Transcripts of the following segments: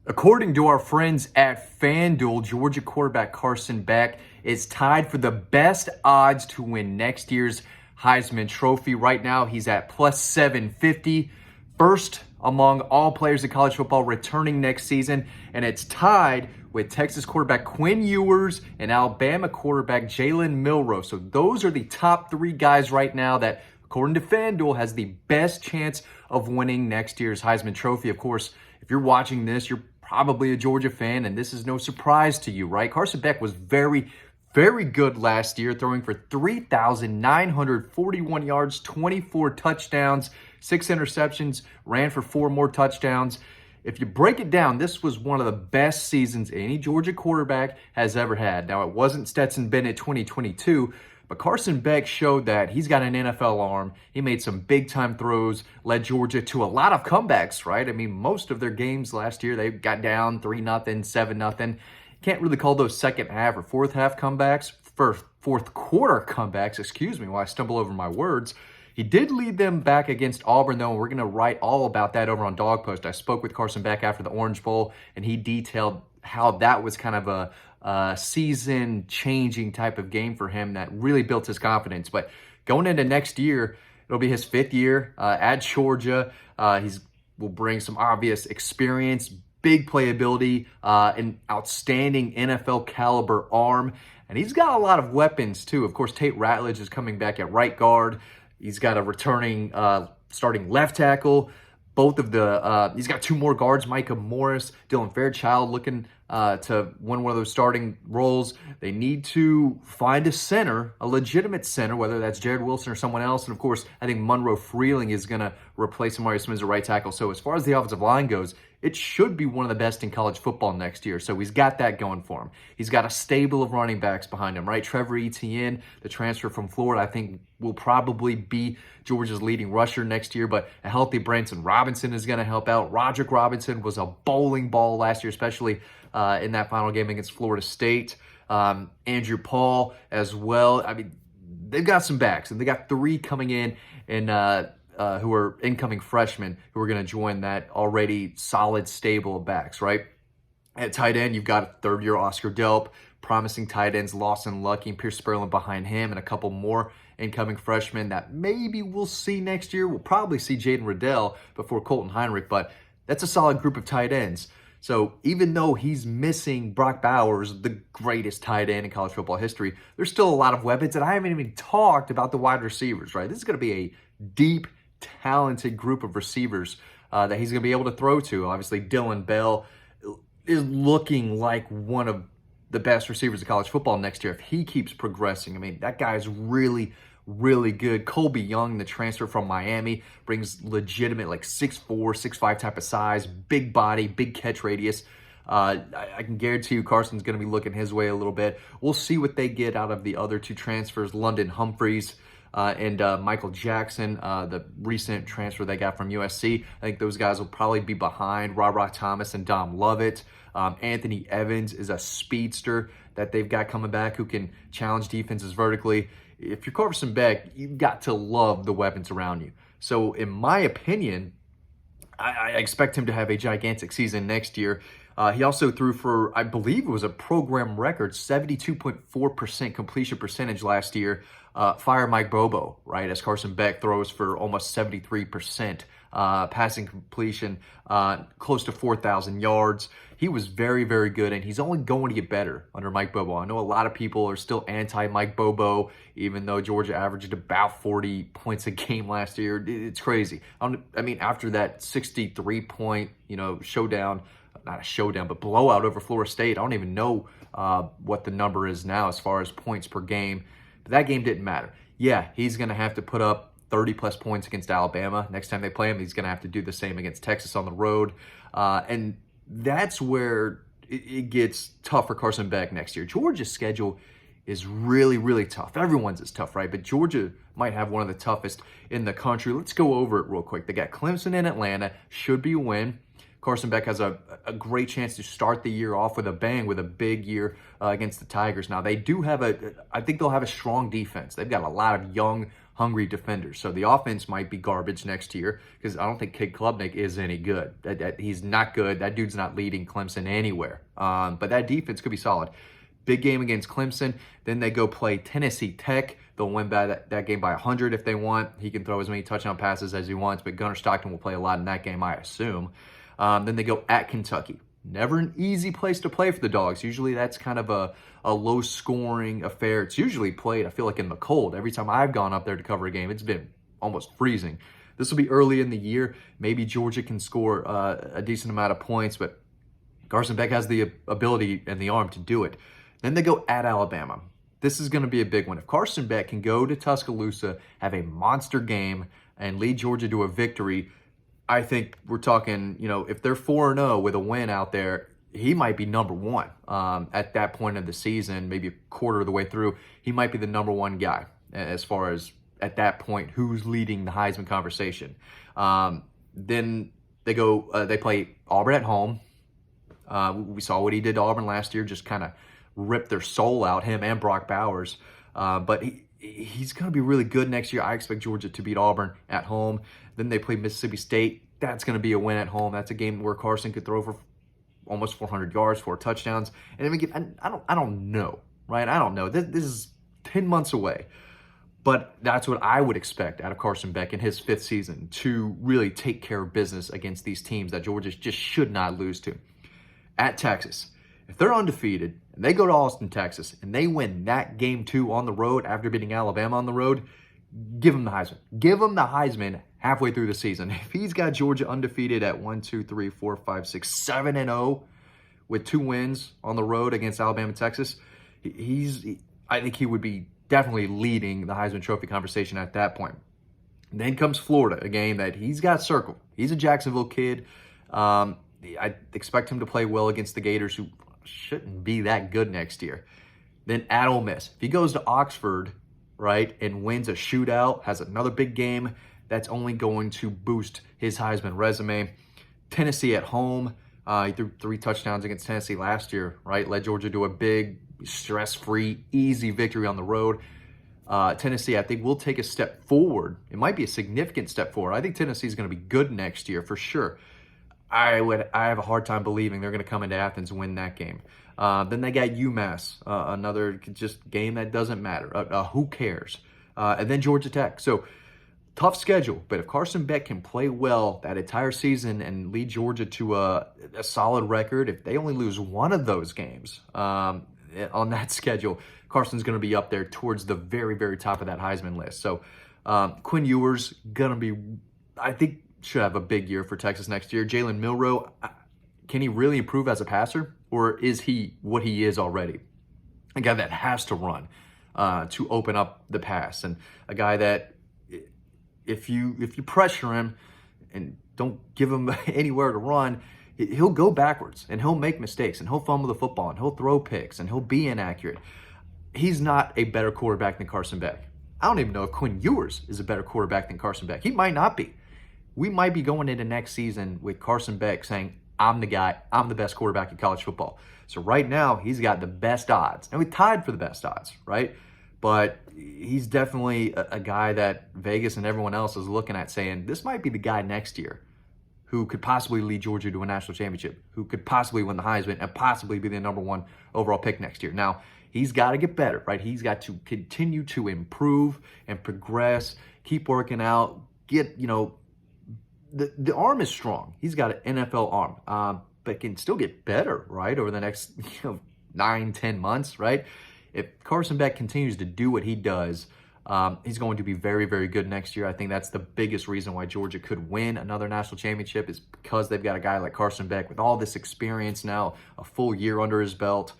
According to our friends at FanDuel, Georgia quarterback Carson Beck is tied for the best odds to win next year's Heisman Trophy. Right now, he's at plus 750, first among all players in college football returning next season, and it's tied with Texas quarterback Quinn Ewers and Alabama quarterback Jalen Milroe. So those are the top three guys right now that, according to FanDuel, has the best chance of winning next year's Heisman Trophy. Of course, if you're watching this, you're probably a Georgia fan, and this is no surprise to you, right? Carson Beck was very good last year, throwing for 3,941 yards, 24 touchdowns, 6 interceptions, ran for 4 more touchdowns. If you break it down, this was one of the best seasons any Georgia quarterback has ever had. Now, it wasn't Stetson Bennett 2022, but Carson Beck showed that he's got an NFL arm. He made some big-time throws, led Georgia to a lot of comebacks, right? I mean, most of their games last year, they got down 3-0, 7-0. Can't really call those second half or fourth half comebacks, fourth quarter comebacks, excuse me, while I stumble over my words. He did lead them back against Auburn, though, and we're going to write all about that over on Dawg Post. I spoke with Carson Beck after the Orange Bowl, and he detailed how that was kind of a season-changing type of game for him that really built his confidence. But going into next year, it'll be his 5th year at Georgia. Will bring some obvious experience, big playability, an outstanding NFL caliber arm, and he's got a lot of weapons too. Of course, Tate Ratledge is coming back at right guard. He's got a returning starting left tackle. He's got 2 more guards, Micah Morris, Dylan Fairchild looking to win one of those starting roles. They need to find a center, a legitimate center, whether that's Jared Wilson or someone else. And of course, I think Monroe Freeling is going to replace Amari Smith as a right tackle. So as far as the offensive line goes, it should be one of the best in college football next year. So he's got that going for him. He's got a stable of running backs behind him, right? Trevor Etienne, the transfer from Florida, I think will probably be Georgia's leading rusher next year, but a healthy Branson Robinson is going to help out. Roderick Robinson was a bowling ball last year, especially in that final game against Florida State. Andrew Paul as well. I mean, they've got some backs, and they got 3 coming in and who are incoming freshmen who are going to join that already solid stable of backs, right? At tight end, you've got 3rd-year Oscar Delp, promising tight ends Lawson Lucky and Pierce Sperlin behind him, and a couple more incoming freshmen that maybe we'll see next year. We'll probably see Jaden Riddell before Colton Heinrich, but that's a solid group of tight ends. So even though he's missing Brock Bowers, the greatest tight end in college football history, there's still a lot of weapons, and I haven't even talked about the wide receivers, right? This is going to be a deep, talented group of receivers that he's going to be able to throw to. Obviously, Dylan Bell is looking like one of the best receivers of college football next year if he keeps progressing. I mean, that guy's really good. Colby Young, the transfer from Miami, brings legitimate like 6'4", 6'5" type of size, big body, big catch radius. I can guarantee you Carson's going to be looking his way a little bit. We'll see what they get out of the other 2 transfers, London Humphreys and Michael Jackson, the recent transfer they got from USC. I think those guys will probably be behind Ra Thomas and Dom Lovett. Anthony Evans is a speedster that they've got coming back who can challenge defenses vertically. If you're Carson Beck, you've got to love the weapons around you. So in my opinion, I expect him to have a gigantic season next year. He also threw for, I believe it was a program record, 72.4% completion percentage last year. Fire Mike Bobo, right, as Carson Beck throws for almost 73%. Passing completion, close to 4,000 yards. He was very good, and he's only going to get better under Mike Bobo. I know a lot of people are still anti-Mike Bobo, even though Georgia averaged about 40 points a game last year. It's crazy. I mean, after that 63-point, showdown, not a showdown, but blowout over Florida State, I don't even know what the number is now as far as points per game. But that game didn't matter. Yeah, he's going to have to put up 30-plus points against Alabama. Next time they play him, he's going to have to do the same against Texas on the road. And that's where it gets tough for Carson Beck next year. Georgia's schedule is really tough. Everyone's is tough, right? But Georgia might have one of the toughest in the country. Let's go over it real quick. They got Clemson in Atlanta. Should be a win. Carson Beck has a great chance to start the year off with a bang, with a big year against the Tigers. Now, they do have I think they'll have a strong defense. They've got a lot of young, hungry defenders. So the offense might be garbage next year because I don't think Kid Klubnik is any good. He's not good. That dude's not leading Clemson anywhere. But that defense could be solid. Big game against Clemson. Then they go play Tennessee Tech. They'll win by that game by 100 if they want. He can throw as many touchdown passes as he wants, but Gunnar Stockton will play a lot in that game, I assume. Then they go at Kentucky. Never an easy place to play for the Dogs. Usually that's kind of a low-scoring affair. It's usually played, I feel like, in the cold. Every time I've gone up there to cover a game, it's been almost freezing. This will be early in the year. Maybe Georgia can score a decent amount of points, but Carson Beck has the ability and the arm to do it. Then they go at Alabama. This is going to be a big one. If Carson Beck can go to Tuscaloosa, have a monster game, and lead Georgia to a victory, I think we're talking, if they're 4-0 with a win out there, he might be number one at that point of the season, maybe a quarter of the way through. He might be the number one guy as far as at that point who's leading the Heisman conversation. Then they play Auburn at home. We saw what he did to Auburn last year, just kind of ripped their soul out, him and Brock Bowers. But he's going to be really good next year. I expect Georgia to beat Auburn at home. Then they play Mississippi State. That's going to be a win at home. That's a game where Carson could throw for almost 400 yards, 4 touchdowns. And I don't know, right? I don't know. This is 10 months away. But that's what I would expect out of Carson Beck in his 5th season, to really take care of business against these teams that Georgia just should not lose to. At Texas, if they're undefeated and they go to Austin, Texas, and they win that game 2 on the road after beating Alabama on the road, give him the Heisman. Give him the Heisman halfway through the season. If he's got Georgia undefeated at 1, 2, 3, 4, 5, 6, 7-0 with 2 wins on the road against Alabama, Texas, I think he would be definitely leading the Heisman Trophy conversation at that point. And then comes Florida, a game that he's got circled. He's a Jacksonville kid. I expect him to play well against the Gators, who shouldn't be that good next year. Then at Ole Miss. If he goes to Oxford, right, and wins a shootout, has another big game, that's only going to boost his Heisman resume. Tennessee at home. He threw 3 touchdowns against Tennessee last year, right? Led Georgia to a big, stress-free, easy victory on the road. Tennessee, I think, will take a step forward. It might be a significant step forward. I think Tennessee is going to be good next year for sure. I have a hard time believing they're going to come into Athens and win that game. Then they got UMass, another just game that doesn't matter. Who cares? And then Georgia Tech. So tough schedule, but if Carson Beck can play well that entire season and lead Georgia to a solid record, if they only lose one of those games on that schedule, Carson's going to be up there towards the very, very top of that Heisman list. So Quinn Ewers going to be, I think, should have a big year for Texas next year. Jalen Milroe, can he really improve as a passer, or is he what he is already? A guy that has to run to open up the pass, and a guy that if you pressure him and don't give him anywhere to run, he'll go backwards and he'll make mistakes and he'll fumble the football and he'll throw picks and he'll be inaccurate. He's not a better quarterback than Carson Beck. I don't even know if Quinn Ewers is a better quarterback than Carson Beck. He might not be. We might be going into next season with Carson Beck saying, I'm the guy, I'm the best quarterback in college football. So right now, he's got the best odds. And we tied for the best odds, right? But he's definitely a guy that Vegas and everyone else is looking at saying, this might be the guy next year who could possibly lead Georgia to a national championship, who could possibly win the Heisman and possibly be the number 1 overall pick next year. Now, he's got to get better, right? He's got to continue to improve and progress, keep working out, get, the arm is strong. He's got an NFL arm, but can still get better, right, over the next 9-10 months, right? If Carson Beck continues to do what he does, he's going to be very, very good next year. I think that's the biggest reason why Georgia could win another national championship, is because they've got a guy like Carson Beck with all this experience now, a full year under his belt,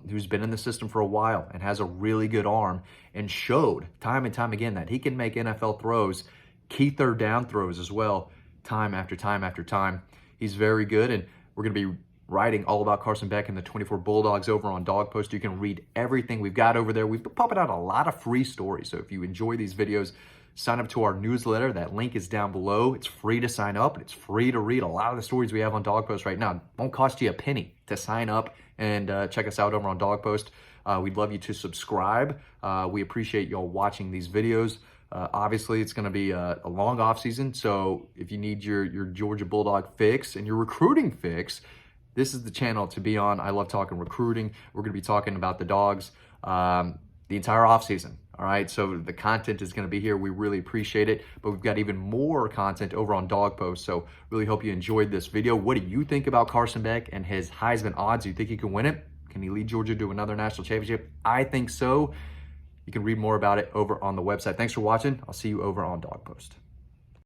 who's been in the system for a while and has a really good arm, and showed time and time again that he can make NFL throws, key third down throws as well, time after time after time. He's very good, and we're going to be writing all about Carson Beck and the 24 Bulldogs over on Dawg Post. You can read everything we've got over there. We've been popping out a lot of free stories, so if you enjoy these videos, sign up to our newsletter. That link is down below. It's free to sign up, and it's free to read a lot of the stories we have on Dawg Post right now. It won't cost you a penny to sign up and check us out over on Dawg Post. We'd love you to subscribe. We appreciate y'all watching these videos. Obviously, it's going to be a long offseason. So if you need your Georgia Bulldog fix and your recruiting fix, this is the channel to be on. I love talking recruiting. We're going to be talking about the Dogs the entire offseason. All right, so the content is going to be here. We really appreciate it, but we've got even more content over on Dawg Post. So really hope you enjoyed this video. What do you think about Carson Beck and his Heisman odds? Do you think he can win it? Can he lead Georgia to another national championship? I think so. You can read more about it over on the website. Thanks for watching. I'll see you over on Dawg Post.